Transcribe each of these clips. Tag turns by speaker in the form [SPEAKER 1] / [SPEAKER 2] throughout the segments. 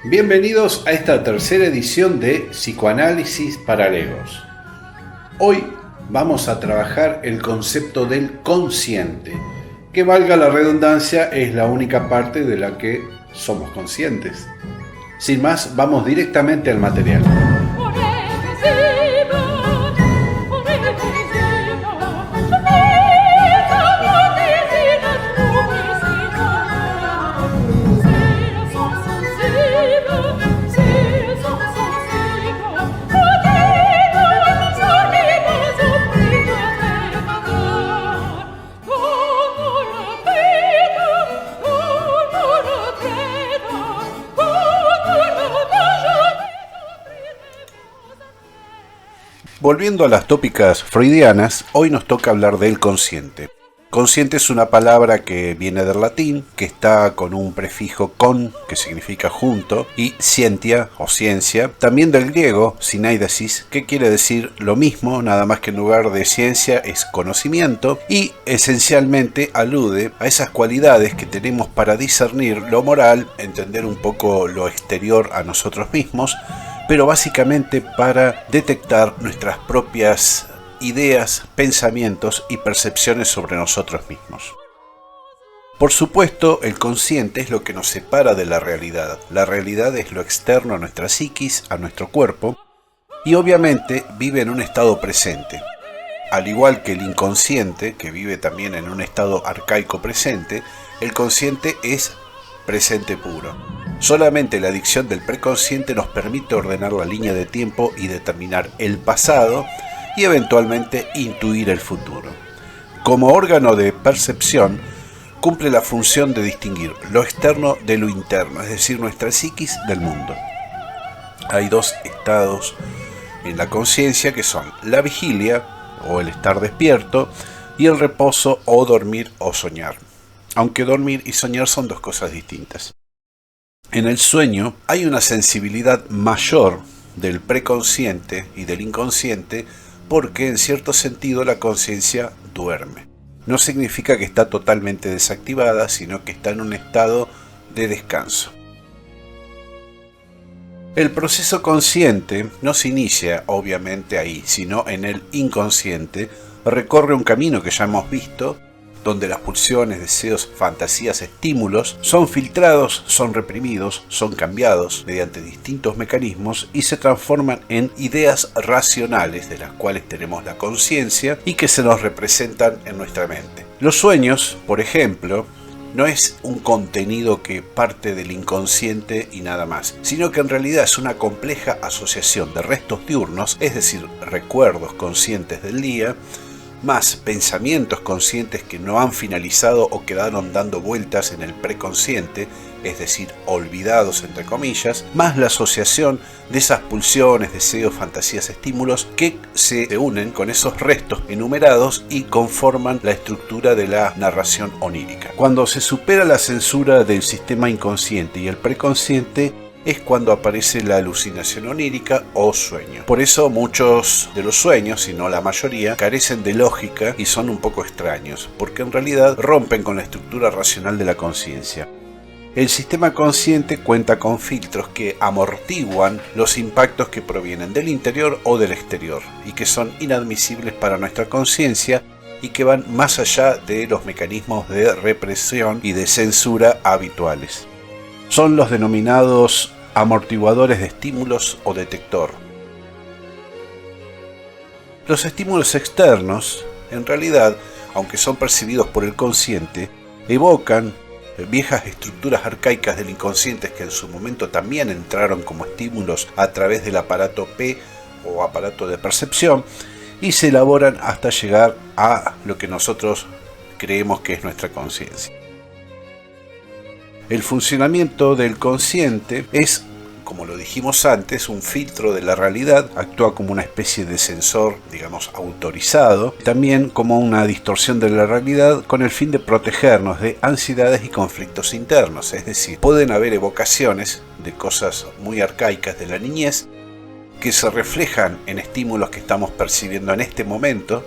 [SPEAKER 1] Bienvenidos a esta tercera edición de Psicoanálisis para Legos. Hoy vamos a trabajar el concepto del consciente, que valga la redundancia es la única parte de la que somos conscientes. Sin más, vamos directamente al material. Volviendo a las tópicas freudianas, hoy nos toca hablar del consciente. Consciente es una palabra que viene del latín, que está con un prefijo con, que significa junto, y scientia o ciencia, también del griego syneidesis, que quiere decir lo mismo, nada más que en lugar de ciencia es conocimiento, y esencialmente alude a esas cualidades que tenemos para discernir lo moral, entender un poco lo exterior a nosotros mismos, pero básicamente para detectar nuestras propias ideas, pensamientos y percepciones sobre nosotros mismos. Por supuesto, el consciente es lo que nos separa de la realidad. La realidad es lo externo a nuestra psiquis, a nuestro cuerpo, y obviamente vive en un estado presente. Al igual que el inconsciente, que vive también en un estado arcaico presente, el consciente es presente puro. Solamente la adicción del preconsciente nos permite ordenar la línea de tiempo y determinar el pasado y eventualmente intuir el futuro. Como órgano de percepción, cumple la función de distinguir lo externo de lo interno, es decir, nuestra psiquis del mundo. Hay dos estados en la conciencia que son la vigilia o el estar despierto y el reposo o dormir o soñar. Aunque dormir y soñar son dos cosas distintas. En el sueño hay una sensibilidad mayor del preconsciente y del inconsciente porque en cierto sentido la conciencia duerme. No significa que está totalmente desactivada, sino que está en un estado de descanso. El proceso consciente no se inicia obviamente ahí, sino en el inconsciente. Recorre un camino que ya hemos visto, donde las pulsiones, deseos, fantasías, estímulos son filtrados, son reprimidos, son cambiados mediante distintos mecanismos y se transforman en ideas racionales de las cuales tenemos la conciencia y que se nos representan en nuestra mente. Los sueños, por ejemplo, no es un contenido que parte del inconsciente y nada más, sino que en realidad es una compleja asociación de restos diurnos, es decir, recuerdos conscientes del día, más pensamientos conscientes que no han finalizado o quedaron dando vueltas en el preconsciente, es decir, olvidados entre comillas, más la asociación de esas pulsiones, deseos, fantasías, estímulos que se unen con esos restos enumerados y conforman la estructura de la narración onírica. Cuando se supera la censura del sistema inconsciente y el preconsciente, es cuando aparece la alucinación onírica o sueño. Por eso muchos de los sueños, si no la mayoría, carecen de lógica y son un poco extraños, porque en realidad rompen con la estructura racional de la conciencia. El sistema consciente cuenta con filtros que amortiguan los impactos que provienen del interior o del exterior y que son inadmisibles para nuestra conciencia y que van más allá de los mecanismos de represión y de censura habituales. Son los denominados amortiguadores de estímulos o detector. Los estímulos externos, en realidad, aunque son percibidos por el consciente, evocan viejas estructuras arcaicas del inconsciente que en su momento también entraron como estímulos a través del aparato P o aparato de percepción y se elaboran hasta llegar a lo que nosotros creemos que es nuestra conciencia. El funcionamiento del consciente es, como lo dijimos antes, un filtro de la realidad, actúa como una especie de sensor, digamos, autorizado, también como una distorsión de la realidad con el fin de protegernos de ansiedades y conflictos internos, es decir, pueden haber evocaciones de cosas muy arcaicas de la niñez que se reflejan en estímulos que estamos percibiendo en este momento,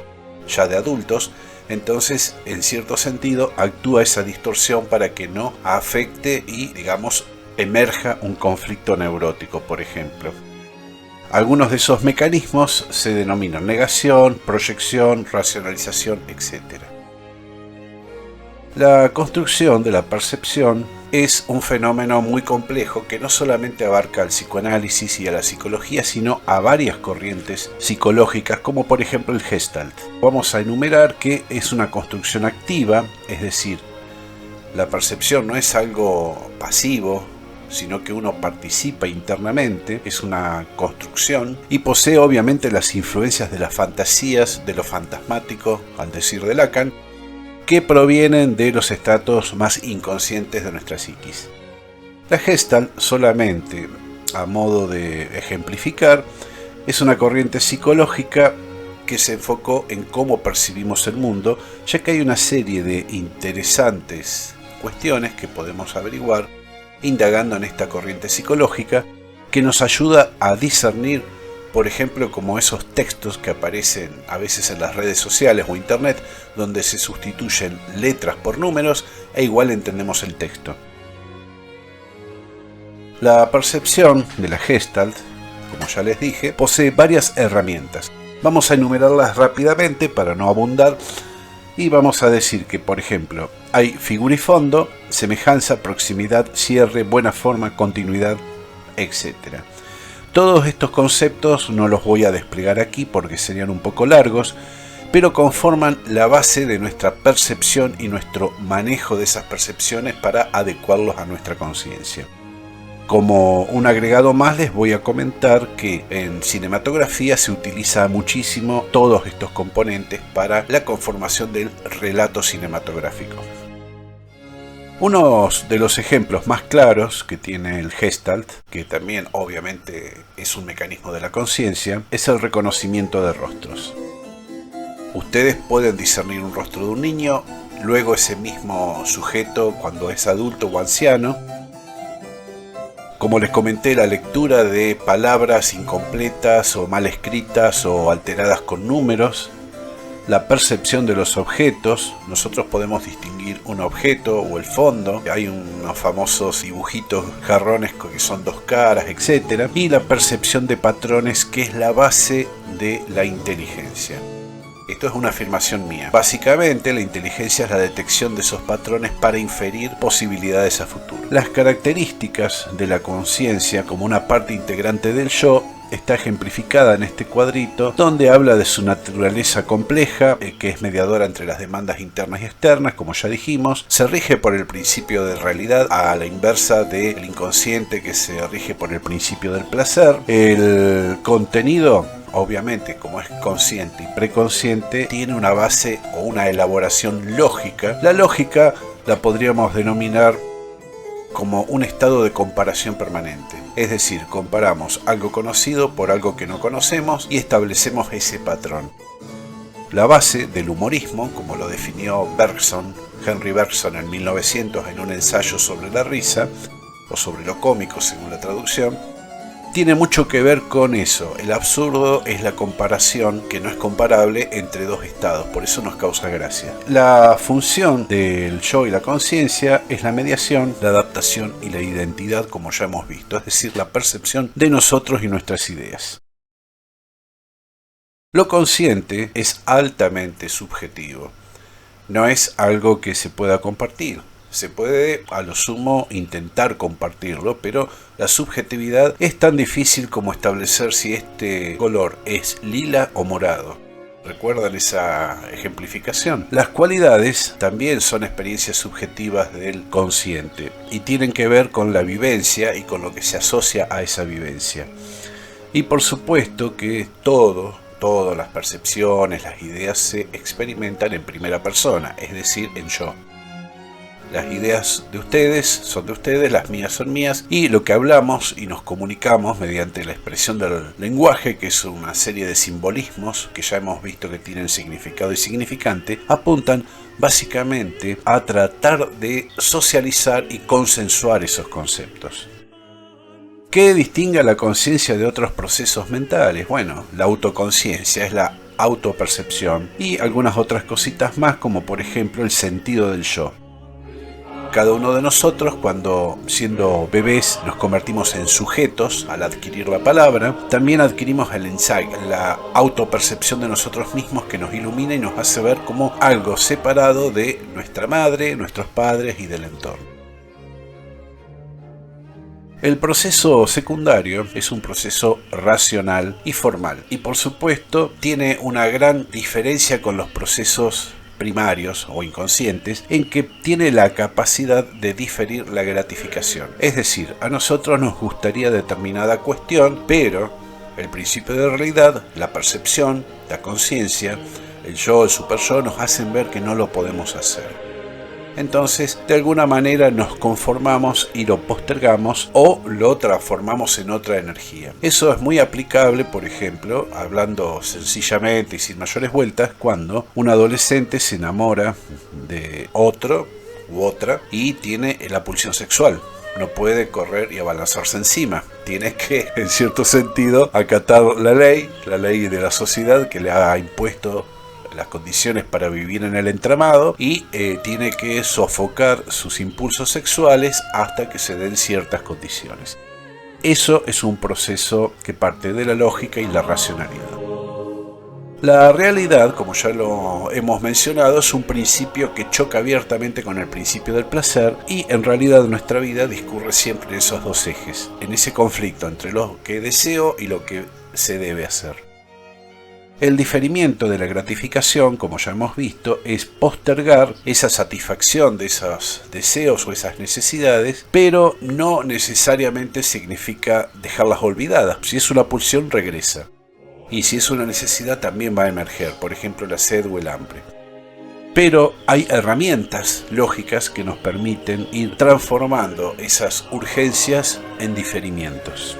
[SPEAKER 1] ya de adultos. Entonces, en cierto sentido, actúa esa distorsión para que no afecte y, digamos, emerja un conflicto neurótico, por ejemplo. Algunos de esos mecanismos se denominan negación, proyección, racionalización, etc. La construcción de la percepción es un fenómeno muy complejo que no solamente abarca al psicoanálisis y a la psicología, sino a varias corrientes psicológicas, como por ejemplo el Gestalt. Vamos a enumerar que es una construcción activa, es decir, la percepción no es algo pasivo, sino que uno participa internamente, es una construcción y posee obviamente las influencias de las fantasías, de lo fantasmático, al decir de Lacan, que provienen de los estratos más inconscientes de nuestra psiquis. La Gestalt, solamente a modo de ejemplificar, es una corriente psicológica que se enfocó en cómo percibimos el mundo, ya que hay una serie de interesantes cuestiones que podemos averiguar indagando en esta corriente psicológica que nos ayuda a discernir, por ejemplo, como esos textos que aparecen a veces en las redes sociales o internet, donde se sustituyen letras por números e igual entendemos el texto. La percepción de la Gestalt, como ya les dije, posee varias herramientas. Vamos a enumerarlas rápidamente para no abundar y vamos a decir que, por ejemplo, hay figura y fondo, semejanza, proximidad, cierre, buena forma, continuidad, etc. Todos estos conceptos no los voy a desplegar aquí porque serían un poco largos, pero conforman la base de nuestra percepción y nuestro manejo de esas percepciones para adecuarlos a nuestra conciencia. Como un agregado más les voy a comentar que en cinematografía se utiliza muchísimo todos estos componentes para la conformación del relato cinematográfico. Uno de los ejemplos más claros que tiene el Gestalt, que también obviamente es un mecanismo de la conciencia, es el reconocimiento de rostros. Ustedes pueden discernir un rostro de un niño, luego ese mismo sujeto cuando es adulto o anciano. Como les comenté, la lectura de palabras incompletas o mal escritas o alteradas con números, la percepción de los objetos, nosotros podemos distinguir un objeto o el fondo, hay unos famosos dibujitos, jarrones que son dos caras, etc. Y la percepción de patrones, que es la base de la inteligencia. Esto es una afirmación mía. Básicamente, la inteligencia es la detección de esos patrones para inferir posibilidades a futuro. Las características de la conciencia como una parte integrante del yo está ejemplificada en este cuadrito, donde habla de su naturaleza compleja, que es mediadora entre las demandas internas y externas, como ya dijimos. Se rige por el principio de realidad, a la inversa del inconsciente, que se rige por el principio del placer. El contenido, obviamente, como es consciente y preconsciente, tiene una base o una elaboración lógica. La lógica la podríamos denominar como un estado de comparación permanente. Es decir, comparamos algo conocido por algo que no conocemos y establecemos ese patrón. La base del humorismo, como lo definió Henry Bergson en 1900 en un ensayo sobre la risa, o sobre lo cómico según la traducción, tiene mucho que ver con eso. El absurdo es la comparación que no es comparable entre dos estados, por eso nos causa gracia. La función del yo y la conciencia es la mediación, la adaptación y la identidad, como ya hemos visto, es decir, la percepción de nosotros y nuestras ideas. Lo consciente es altamente subjetivo, no es algo que se pueda compartir. Se puede a lo sumo intentar compartirlo, pero la subjetividad es tan difícil como establecer si este color es lila o morado. ¿Recuerdan esa ejemplificación? Las cualidades también son experiencias subjetivas del consciente y tienen que ver con la vivencia y con lo que se asocia a esa vivencia. Y por supuesto que todas las percepciones, las ideas se experimentan en primera persona, es decir, en yo. Las ideas de ustedes son de ustedes, las mías son mías, y lo que hablamos y nos comunicamos mediante la expresión del lenguaje, que es una serie de simbolismos que ya hemos visto que tienen significado y significante, apuntan básicamente a tratar de socializar y consensuar esos conceptos. ¿Qué distingue a la conciencia de otros procesos mentales? Bueno, la autoconciencia es la autopercepción y algunas otras cositas más, como por ejemplo el sentido del yo. Cada uno de nosotros, cuando siendo bebés nos convertimos en sujetos al adquirir la palabra, también adquirimos el insight, la autopercepción de nosotros mismos que nos ilumina y nos hace ver como algo separado de nuestra madre, nuestros padres y del entorno. El proceso secundario es un proceso racional y formal y por supuesto tiene una gran diferencia con los procesos primarios o inconscientes en que tiene la capacidad de diferir la gratificación. Es decir, a nosotros nos gustaría determinada cuestión, pero el principio de realidad, la percepción, la conciencia, el yo, el super yo nos hacen ver que no lo podemos hacer. Entonces, de alguna manera nos conformamos y lo postergamos o lo transformamos en otra energía. Eso es muy aplicable, por ejemplo, hablando sencillamente y sin mayores vueltas, cuando un adolescente se enamora de otro u otra y tiene la pulsión sexual. No puede correr y abalanzarse encima. Tiene que, en cierto sentido, acatar la ley de la sociedad que le ha impuesto las condiciones para vivir en el entramado y tiene que sofocar sus impulsos sexuales hasta que se den ciertas condiciones. Eso es un proceso que parte de la lógica y la racionalidad. La realidad, como ya lo hemos mencionado, es un principio que choca abiertamente con el principio del placer y en realidad nuestra vida discurre siempre en esos dos ejes, en ese conflicto entre lo que deseo y lo que se debe hacer. El diferimiento de la gratificación, como ya hemos visto, es postergar esa satisfacción de esos deseos o esas necesidades, pero no necesariamente significa dejarlas olvidadas. Si es una pulsión, regresa. Y si es una necesidad, también va a emerger, por ejemplo, la sed o el hambre. Pero hay herramientas lógicas que nos permiten ir transformando esas urgencias en diferimientos.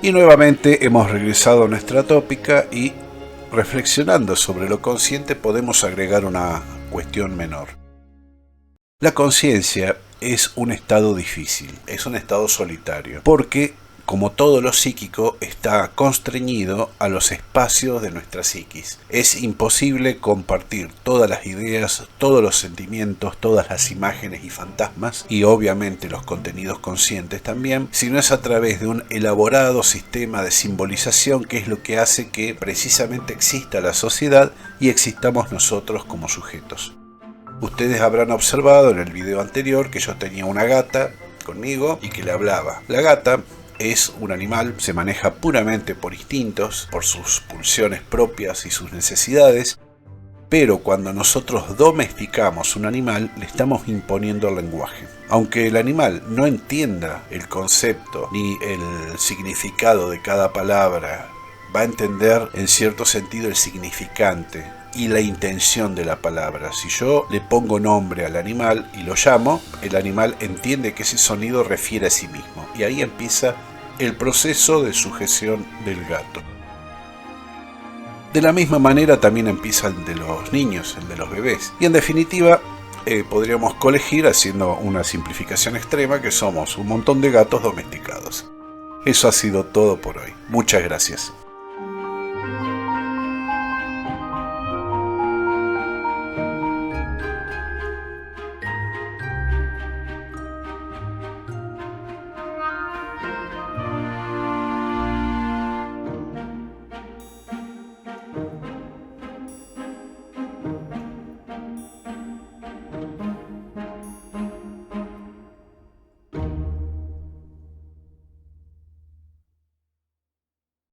[SPEAKER 1] Y nuevamente hemos regresado a nuestra tópica y reflexionando sobre lo consciente podemos agregar una cuestión menor. La conciencia es un estado difícil, es un estado solitario, porque como todo lo psíquico está constreñido a los espacios de nuestra psiquis. Es imposible compartir todas las ideas, todos los sentimientos, todas las imágenes y fantasmas, y obviamente los contenidos conscientes también, si no es a través de un elaborado sistema de simbolización que es lo que hace que precisamente exista la sociedad y existamos nosotros como sujetos. Ustedes habrán observado en el video anterior que yo tenía una gata conmigo y que le hablaba. La gata es un animal, se maneja puramente por instintos, por sus pulsiones propias y sus necesidades, pero cuando nosotros domesticamos un animal, le estamos imponiendo el lenguaje. Aunque el animal no entienda el concepto ni el significado de cada palabra, va a entender en cierto sentido el significante y la intención de la palabra. Si yo le pongo nombre al animal y lo llamo, el animal entiende que ese sonido refiere a sí mismo. Y ahí empieza el proceso de sujeción del gato. De la misma manera también empieza el de los niños, el de los bebés. Y en definitiva, podríamos colegir, haciendo una simplificación extrema, que somos un montón de gatos domesticados. Eso ha sido todo por hoy. Muchas gracias.